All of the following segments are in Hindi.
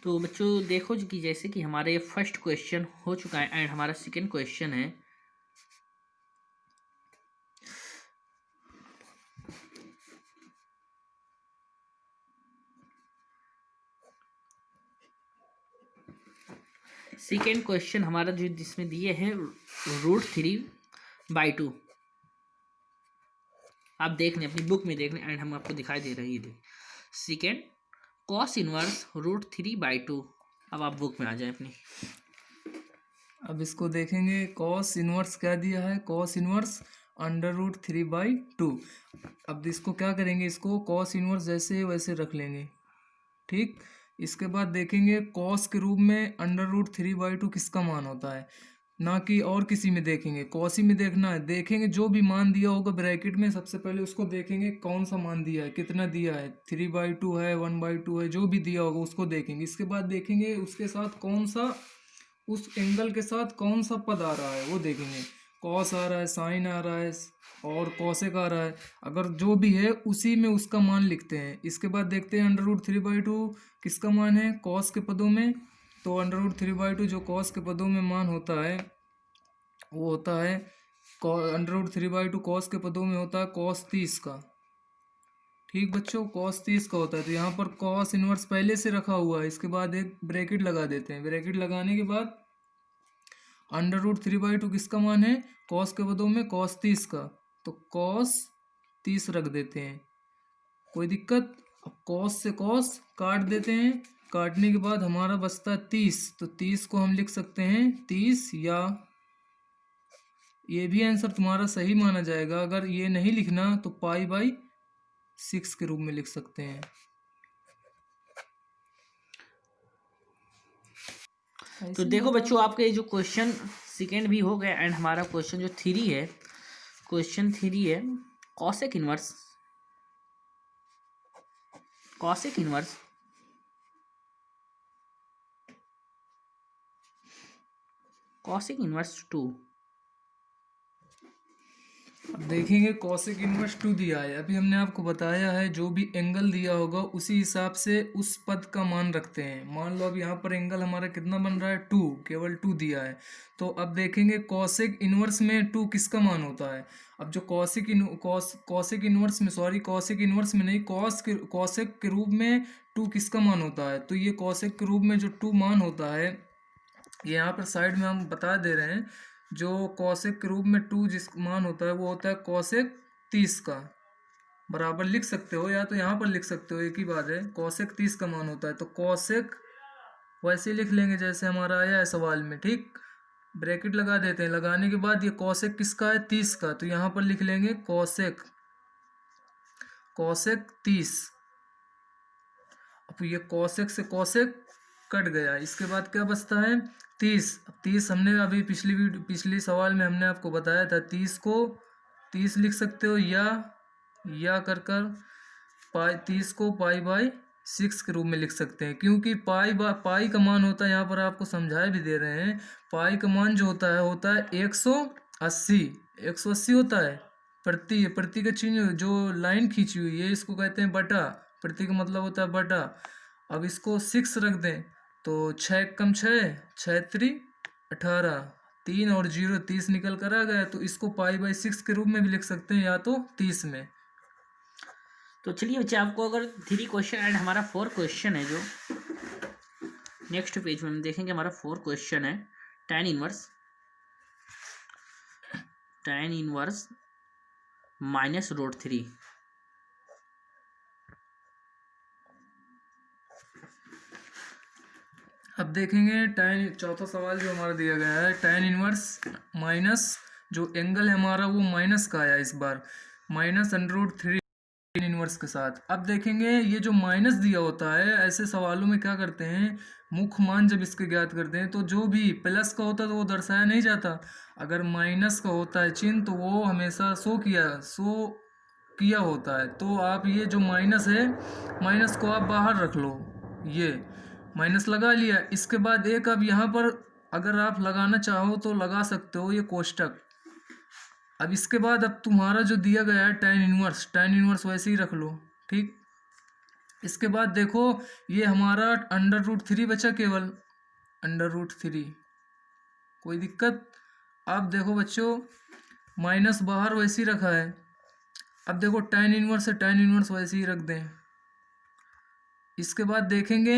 तो बच्चों देखो कि जैसे कि हमारे फर्स्ट क्वेश्चन हो चुका है एंड हमारा सेकंड क्वेश्चन है। सेकंड क्वेश्चन हमारा जो जिसमें दिए हैं √3/2। आप देख लें अपनी बुक में देख लें एंड हम आपको दिखाई दे रही है। Second cos inverse √3/2। अब आप बुक में आ जाए अपनी। अब इसको देखेंगे कॉस इनवर्स क्या दिया है, कॉस इनवर्स √3/2। अब इसको क्या करेंगे, इसको कॉस इनवर्स जैसे वैसे रख लेंगे, ठीक। इसके बाद देखेंगे कॉस के रूप में √3/2 किसका मान होता है, ना कि और किसी में देखेंगे, कॉस ही में देखना है। देखेंगे जो भी मान दिया होगा ब्रैकेट में, सबसे पहले उसको देखेंगे कौन सा मान दिया है, कितना दिया है, 3/2 है, 1/2 है, जो भी दिया होगा उसको देखेंगे। इसके बाद देखेंगे उसके साथ कौन सा, उस एंगल के साथ कौन सा पद आ रहा है वो देखेंगे। कॉस आ रहा है, साइन आ रहा है और कॉसेक आ रहा है। अगर जो भी है उसी में उसका मान लिखते हैं। इसके बाद देखते हैं √3/2 किसका मान है, कॉस के पदों में। तो √3/2 जो कॉस के पदों में मान होता है वो होता है √3/2 कॉस के पदों में होता है कॉस 30 का। ठीक बच्चों, कॉस 30 का होता है। तो यहाँ पर कॉस इनवर्स पहले से रखा हुआ है। इसके बाद एक ब्रैकेट लगा देते हैं। ब्रैकेट लगाने के बाद √3/2 किसका मान है, कॉस के पदों में कॉस 30 का। तो कॉस 30 रख देते हैं, कोई दिक्कत। अब कॉस से कॉस काट देते हैं, काटने के बाद हमारा बचता है 30। तो 30 को हम लिख सकते हैं 30, या ये भी आंसर तुम्हारा सही माना जाएगा। अगर ये नहीं लिखना तो π/6 के रूप में लिख सकते हैं। तो देखो बच्चों आपके जो क्वेश्चन सेकेंड भी हो गया एंड हमारा क्वेश्चन जो 3 है, क्वेश्चन 3 है cosec inverse, cosec inverse cosec inverse 2। अब देखेंगे कॉसेक इनवर्स 2 दिया है। अभी हमने आपको बताया है जो भी एंगल दिया होगा उसी हिसाब से उस पद का मान रखते हैं। मान लो अब यहाँ पर एंगल हमारा कितना बन रहा है, 2, केवल 2 दिया है। तो अब देखेंगे कॉसेक इनवर्स में 2 किसका मान होता है। अब जो कॉसेक इनवर्स में, सॉरी कॉसेक इनवर्स में नहीं, कॉसेक के रूप में 2 किसका मान होता है। तो ये कॉसेक के रूप में जो 2 मान होता है, ये यहाँ पर साइड में हम बता दे रहे हैं। जो कॉसेक के रूप में 2 जिस मान होता है वो होता है कॉसेक 30 का। बराबर लिख सकते हो या तो यहाँ पर लिख सकते हो, एक ही बात है। कॉसेक 30 का मान होता है तो कॉसेक वैसे लिख लेंगे जैसे हमारा आया है सवाल में, ठीक। ब्रैकेट लगा देते हैं। लगाने के बाद ये कॉसेक किसका है, 30 का। तो यहाँ पर लिख लेंगे कॉसेक 30। अब ये कॉसेक से कॉसेक कट गया। इसके बाद क्या बचता है, 30। अब 30 हमने अभी पिछली सवाल में हमने आपको बताया था 30 को 30 लिख सकते हो, या कर 30 को π/6 के रूप में लिख सकते हैं। क्योंकि पाई का मान होता है, यहाँ पर आपको समझाए भी दे रहे हैं, पाई का मान जो होता है 180 180 होता है। प्रति का चिन्ह जो लाइन खींची हुई है इसको कहते हैं बटा। प्रति का मतलब होता है बटा। अब इसको 6 रख दें तो 6 कम 6, 6×3 = 18, 3 और 0 30 निकल कर आ गया। तो इसको π/6 के रूप में भी लिख सकते हैं, या तो 30 में। तो चलिए बच्चे आपको अगर 3 क्वेश्चन एंड हमारा 4 क्वेश्चन है जो नेक्स्ट पेज में हम देखेंगे। हमारा 4 क्वेश्चन है tan इनवर्स -√3। अब देखेंगे चौथा सवाल जो हमारा दिया गया है, tan इनवर्स माइनस, जो एंगल है हमारा वो माइनस का आया इस बार, -√3 इनवर्स के साथ। अब देखेंगे ये जो माइनस दिया होता है, ऐसे सवालों में क्या करते हैं, मुख्य मान जब इसके ज्ञात करते हैं तो जो भी प्लस का होता है तो वो दर्शाया नहीं जाता। अगर माइनस का होता है चिन्ह तो वो हमेशा शो किया होता है। तो आप ये जो माइनस है, माइनस को आप बाहर रख लो, ये माइनस लगा लिया। इसके बाद एक अब यहाँ पर अगर आप लगाना चाहो तो लगा सकते हो, ये कोष्टक। अब इसके बाद अब तुम्हारा जो दिया गया है tan इनवर्स वैसे ही रख लो, ठीक। इसके बाद देखो ये हमारा अंडर रूट 3 बचा, केवल अंडर रूट 3, कोई दिक्कत। अब देखो बच्चों माइनस बाहर वैसे ही रखा है, अब देखो tan इनवर्स है, tan इनवर्स वैसे ही रख दें। इसके बाद देखेंगे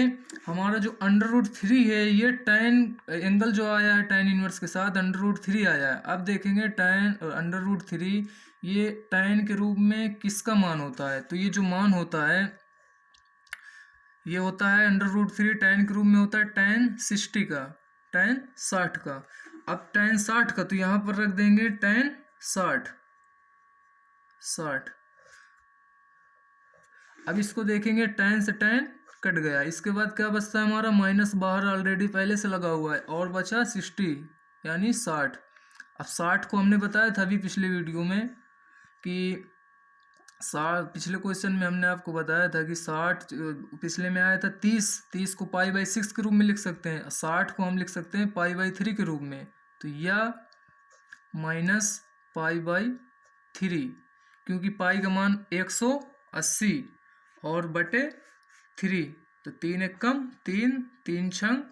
हमारा जो अंडर रूट 3 है ये tan एंगल जो आया है tan इनवर्स के साथ अंडर रूट 3 आया है। अब देखेंगे tan अंडर रूट 3 ये tan के रूप में किसका मान होता है, तो ये जो मान होता है ये होता है अंडर रूट 3 tan के रूप में होता है tan 60 का, tan 60 का। अब tan 60 का तो यहाँ पर रख देंगे tan 60। अब इसको देखेंगे tan से tan कट गया, इसके बाद क्या बचता है हमारा माइनस बाहर ऑलरेडी पहले से लगा हुआ है और बचा 60 यानी 60। अब 60 को हमने बताया था अभी पिछले वीडियो में कि पिछले क्वेश्चन में हमने आपको बताया था कि 60 पिछले में आया था 30 को π/6 के रूप में लिख सकते हैं, 60 को हम लिख सकते हैं π/3 के रूप में, तो या माइनस π/3 क्योंकि पाई का मान 180 और बटे 3, तो 3 एक कम 3, 3 छंग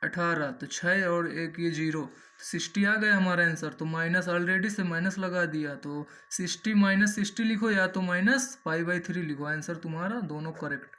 18, तो 6 और 1 ये 0, 60 आ गया हमारा आंसर। तो माइनस ऑलरेडी से माइनस लगा दिया, तो 60 माइनस 60 लिखो या तो माइनस π/3 लिखो, आंसर तुम्हारा दोनों करेक्ट।